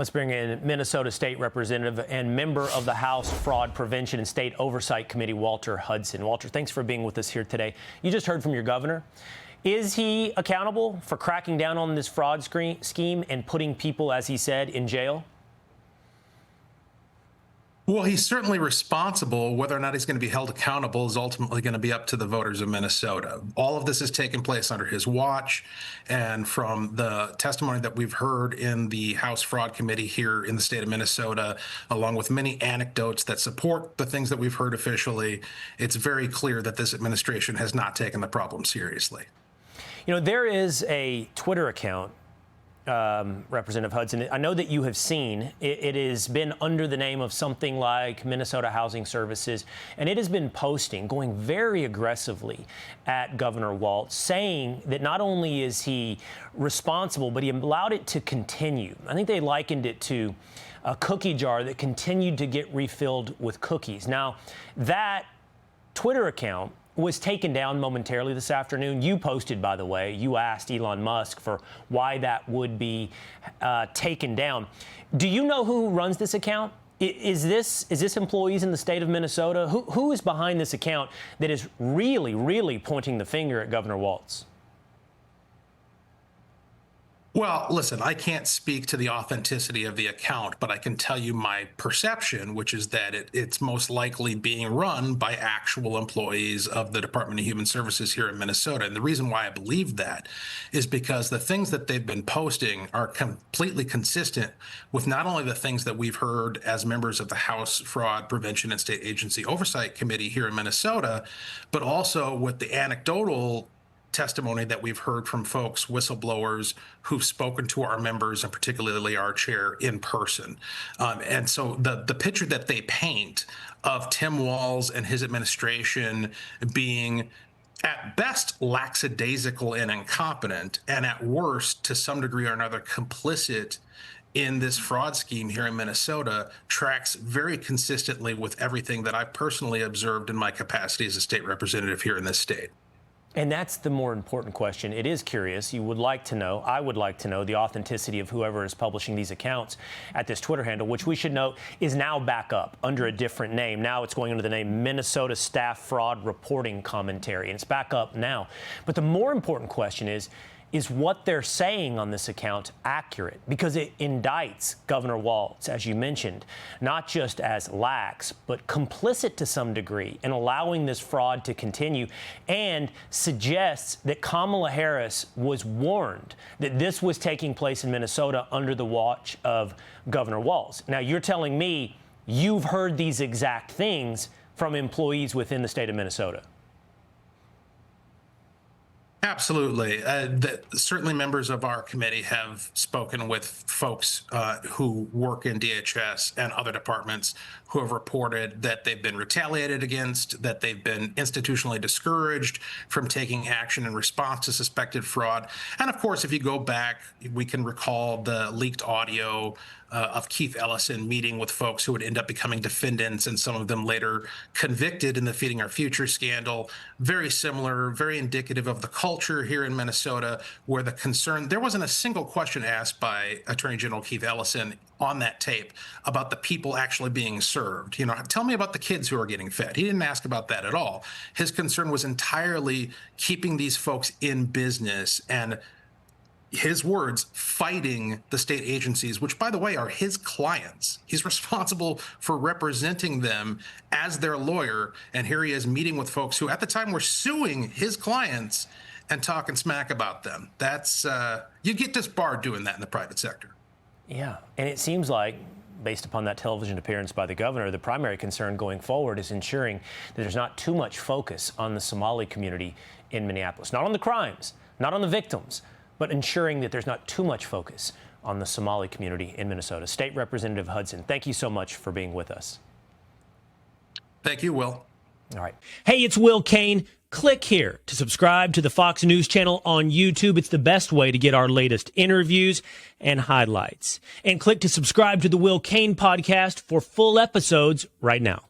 Let's bring in Minnesota State Representative and member of the House Fraud Prevention and State Oversight Committee, Walter Hudson. Walter, thanks for being with us here today. You just heard from your governor. Is he accountable for cracking down on this fraud scheme and putting people, as he said, in jail? Well, he's certainly responsible. Whether or not he's going to be held accountable is ultimately going to be up to the voters of Minnesota. All of this has taken place under his watch. And from the testimony that we've heard in the House Fraud Committee here in the state of Minnesota, along with many anecdotes that support the things that we've heard officially, it's very clear that this administration has not taken the problem seriously. You know, there is a Twitter account, Representative Hudson, I know that you have seen. It has been under the name of something like Minnesota Housing Services, and it has been posting, going very aggressively at Governor Walz, saying that not only is he responsible, but he allowed it to continue. I think they likened it to a cookie jar that continued to get refilled with cookies. Now, that Twitter account was taken down momentarily this afternoon. You posted, by the way, you asked Elon Musk for why that would be taken down. Do you know who runs this account? Is this employees in the state of Minnesota? Who is behind this account that is really pointing the finger at Governor Walz? Well, listen, I can't speak to the authenticity of the account, but I can tell you my perception, which is that it's most likely being run by actual employees of the Department of Human Services here in Minnesota. And the reason why I believe that is because the things that they've been posting are completely consistent with not only the things that we've heard as members of the House Fraud Prevention and State Agency Oversight Committee here in Minnesota, but also with the anecdotal testimony that we've heard from folks, whistleblowers who've spoken to our members and particularly our chair in person. And so the picture that they paint of Tim Walz and his administration being at best lackadaisical and incompetent, and at worst, to some degree or another, complicit in this fraud scheme here in Minnesota tracks very consistently with everything that I've personally observed in my capacity as a state representative here in this state. And that's the more important question. It is curious. You would like to know, I would like to know the authenticity of whoever is publishing these accounts at this Twitter handle, which we should note is now back up under a different name. Now it's going under the name Minnesota Staff Fraud Reporting Commentary, and it's back up now. But the more important question is what they're saying on this account accurate? Because it indicts Governor Walz, as you mentioned, not just as lax, but complicit to some degree in allowing this fraud to continue, and suggests that Kamala Harris was warned that this was taking place in Minnesota under the watch of Governor Walz. Now, you're telling me you've heard these exact things from employees within the state of Minnesota. Absolutely. Certainly members of our committee have spoken with folks who work in DHS and other departments who have reported that they've been retaliated against, that they've been institutionally discouraged from taking action in response to suspected fraud. And of course, if you go back, we can recall the leaked audio of Keith Ellison meeting with folks who would end up becoming defendants, and some of them later convicted in the Feeding Our Future scandal. Very similar, very indicative of the culture here in Minnesota, where the concern, there wasn't a single question asked by Attorney General Keith Ellison on that tape about the people actually being served. You know, tell me about the kids who are getting fed. He didn't ask about that at all. His concern was entirely keeping these folks in business and, his words, fighting the state agencies, which, by the way, are his clients. He's responsible for representing them as their lawyer. And here he is meeting with folks who at the time were suing his clients and talking smack about them. That's you get disbarred doing that in the private sector. Yeah. And it seems like, based upon that television appearance by the governor, the primary concern going forward is ensuring that there's not too much focus on the Somali community in Minneapolis, not on the crimes, not on the victims, but ensuring that there's not too much focus on the Somali community in Minnesota. State Representative Hudson, thank you so much for being with us. Thank you, Will. All right. Hey, it's Will Cain. Click here to subscribe to the Fox News channel on YouTube. It's the best way to get our latest interviews and highlights. And click to subscribe to the Will Cain podcast for full episodes right now.